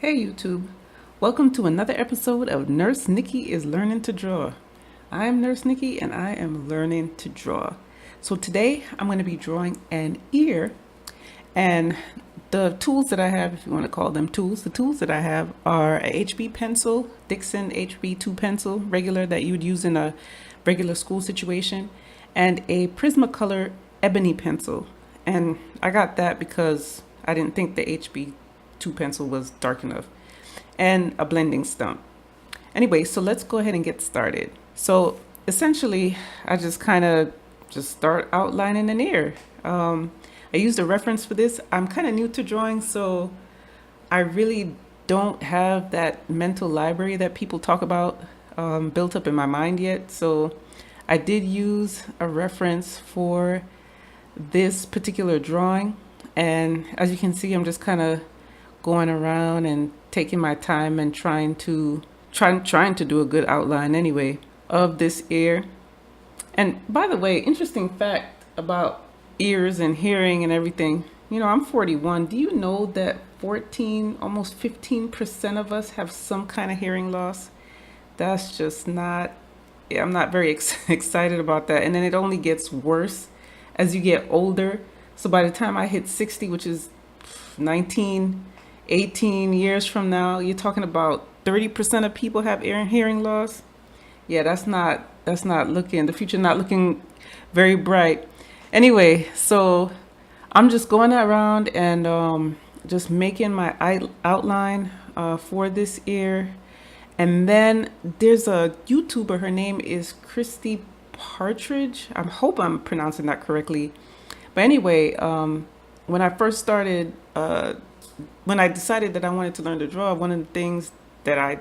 Hey YouTube, welcome to another episode of Nurse Nikki is Learning to Draw. I'm Nurse Nikki and I am learning to draw. So today I'm going to be drawing an ear, and the tools that I have, if you want to call them tools, the tools that I have are a HB pencil, Dixon HB 2 pencil, regular that you would use in a regular school situation, and a Prisma color Ebony pencil. And I got that because I didn't think the HB 2 pencil was dark enough, and a blending stump. Anyway, so let's go ahead and get started. So essentially, I just kind of start outlining an ear. I used a reference for this. I'm kind of new to drawing, so I really don't have that mental library that people talk about built up in my mind yet. So I did use a reference for this particular drawing, and as you can see, I'm just kind of going around and taking my time and trying to do a good outline anyway of this ear. And by the way, interesting fact about ears and hearing and everything. You know, I'm 41. Do you know that 14, almost 15% of us have some kind of hearing loss? That's just not, I'm not very excited about that. And then it only gets worse as you get older. So by the time I hit 60, which is 18 years from now, you're talking about 30% of people have hearing loss. Yeah, that's not looking, the future not looking very bright. Anyway, so I'm just going around and just making my outline for this ear. And then there's a YouTuber, her name is Christy Partridge. I hope I'm pronouncing that correctly. But anyway, when I first started, when I decided that I wanted to learn to draw, one of the things that I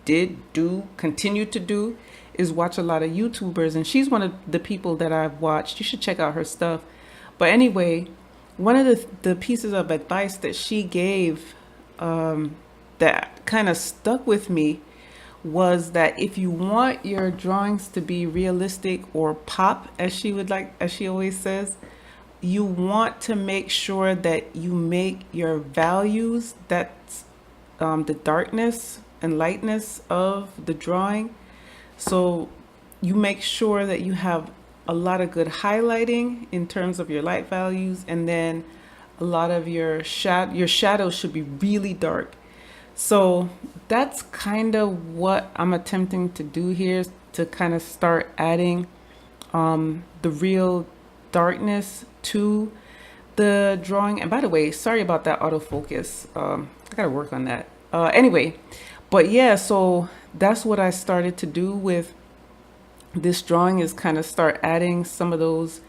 continue to do, is watch a lot of YouTubers, and she's one of the people that I've watched. You should check out her stuff. But anyway, one of the pieces of advice that she gave that kind of stuck with me was that if you want your drawings to be realistic or pop, as she always says, you want to make sure that you make your values, that's the darkness and lightness of the drawing. So you make sure that you have a lot of good highlighting in terms of your light values, and then a lot of your shadows should be really dark. So that's kind of what I'm attempting to do here, to kind of start adding the real darkness to the drawing. And by the way, sorry about that autofocus. I gotta work on that. Anyway, but yeah, so that's what I started to do with this drawing, is kind of start adding some of those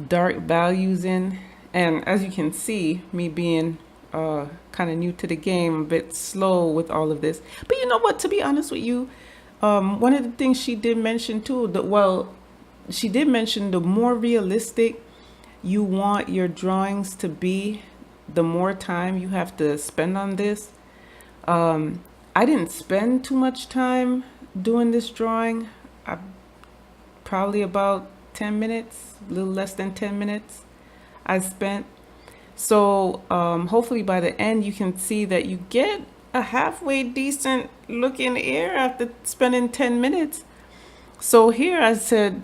dark values in. And as you can see, me being kind of new to the game, a bit slow with all of this. But you know what, to be honest with you, one of the things she did mention too, she did mention the more realistic you want your drawings to be, the more time you have to spend on this. I didn't spend too much time doing this drawing. Probably about 10 minutes, a little less than 10 minutes I spent. So hopefully by the end you can see that you get a halfway decent looking ear after spending 10 minutes. So here I said,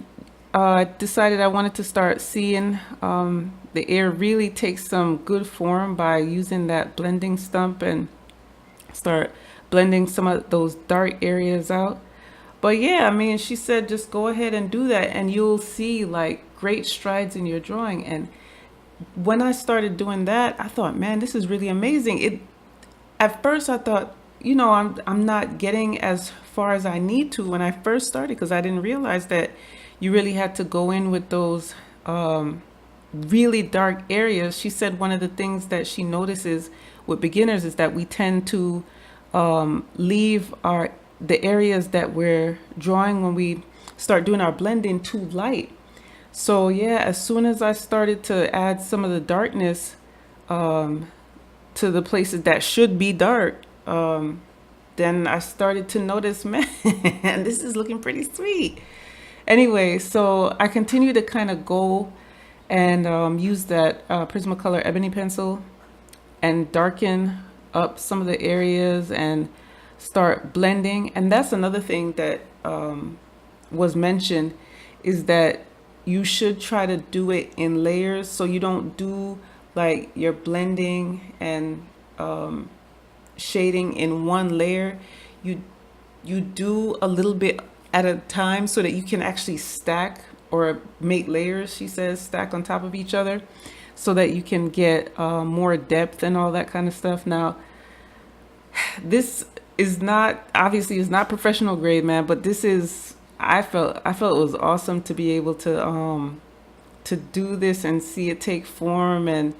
I decided I wanted to start seeing the ear really take some good form by using that blending stump and start blending some of those dark areas out. But yeah, I mean, she said just go ahead and do that and you'll see like great strides in your drawing. And when I started doing that, I thought, man, this is really amazing. At first I thought, you know, I'm not getting as far as I need to when I first started, because I didn't realize that you really had to go in with those really dark areas. She said one of the things that she notices with beginners is that we tend to leave the areas that we're drawing when we start doing our blending too light. So yeah, as soon as I started to add some of the darkness to the places that should be dark, then I started to notice, man, this is looking pretty sweet. Anyway, so I continue to kind of go and use that Prismacolor Ebony pencil and darken up some of the areas and start blending. And that's another thing that was mentioned, is that you should try to do it in layers, so you don't do like your blending and shading in one layer. You do a little bit at a time so that you can actually stack or make layers, she says, stack on top of each other, so that you can get more depth and all that kind of stuff. Now, this is not, obviously is not professional grade, man, but this is, I felt it was awesome to be able to do this and see it take form. And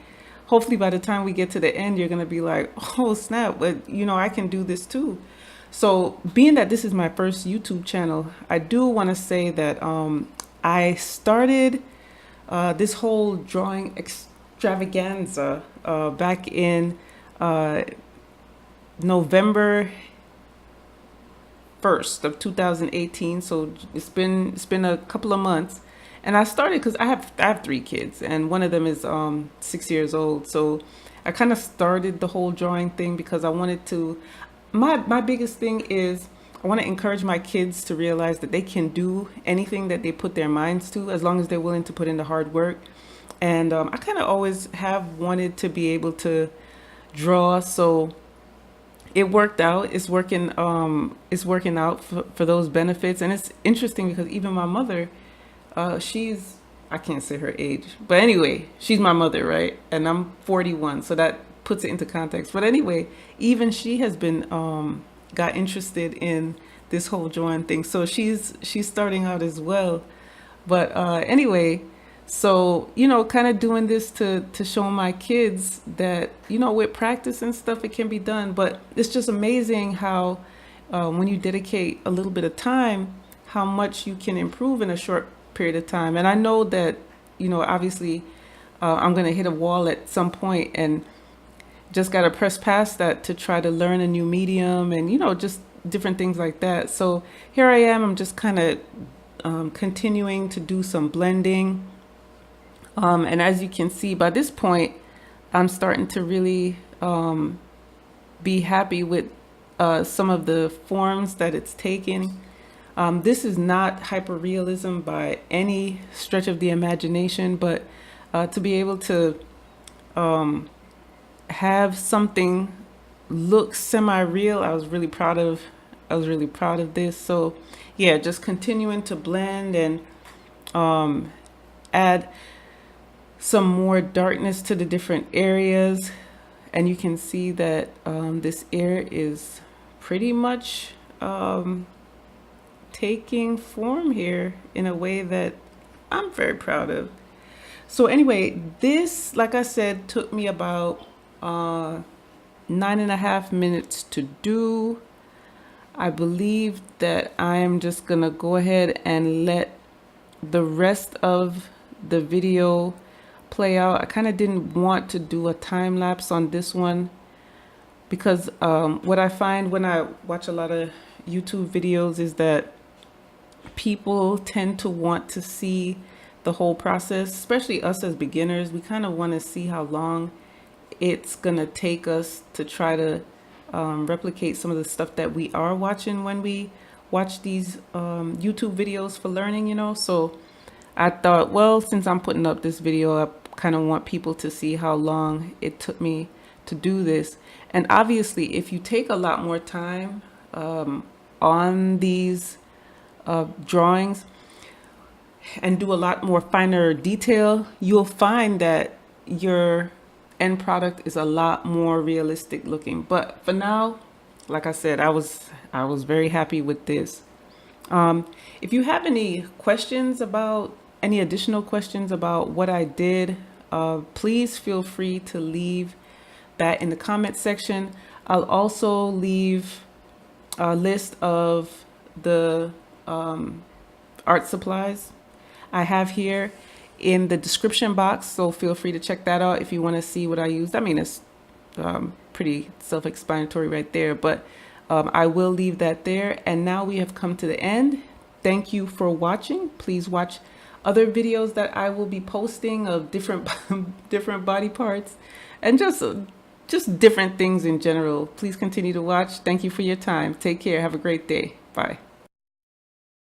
hopefully by the time we get to the end, you're going to be like, oh snap, but you know, I can do this too. So being that this is my first YouTube channel, I do want to say that I started this whole drawing extravaganza back in November 1st of 2018. So it's been a couple of months. And I started because I have 3 kids, and one of them is 6 years old. So I kind of started the whole drawing thing because I wanted to, my biggest thing is I want to encourage my kids to realize that they can do anything that they put their minds to, as long as they're willing to put in the hard work. And I kind of always have wanted to be able to draw, so it worked out. It's working out for those benefits. And it's interesting because even my mother, she's, I can't say her age, but anyway, she's my mother, right? And I'm 41, so that puts it into context. But anyway, even she has been got interested in this whole drawing thing, so she's starting out as well. But anyway, so you know, kind of doing this to show my kids that, you know, with practice and stuff, it can be done. But it's just amazing how when you dedicate a little bit of time, how much you can improve in a short period of time. And I know that, you know, obviously I'm gonna hit a wall at some point, and just got to press past that to try to learn a new medium, and you know, just different things like that. So here I am, I'm just kind of continuing to do some blending, and as you can see by this point, I'm starting to really be happy with some of the forms that it's taking. This is not hyperrealism by any stretch of the imagination, but to be able to have something look semi-real, I was really proud of this. So yeah, just continuing to blend and add some more darkness to the different areas. And you can see that this air is pretty much taking form here in a way that I'm very proud of. So anyway, this, like I said, took me about 9.5 minutes to do. I believe that I am just gonna go ahead and let the rest of the video play out. I kind of didn't want to do a time lapse on this one because what I find when I watch a lot of YouTube videos is that people tend to want to see the whole process, especially us as beginners. We kind of want to see how long it's gonna take us to try to replicate some of the stuff that we are watching when we watch these YouTube videos for learning, you know. So I thought, well, since I'm putting up this video, I kind of want people to see how long it took me to do this. And obviously, if you take a lot more time on these drawings and do a lot more finer detail, you'll find that your end product is a lot more realistic looking. But for now, like I said, I was very happy with this. If you have any questions about any additional questions about what I did, please feel free to leave that in the comment section. I'll also leave a list of the art supplies I have here in the description box, so feel free to check that out if you want to see what I used. I mean, it's pretty self-explanatory right there, but I will leave that there. And now we have come to the end. Thank you for watching. Please watch other videos that I will be posting of different different body parts and just just different things in general. Please continue to watch. Thank you for your time. Take care. Have a great day. Bye.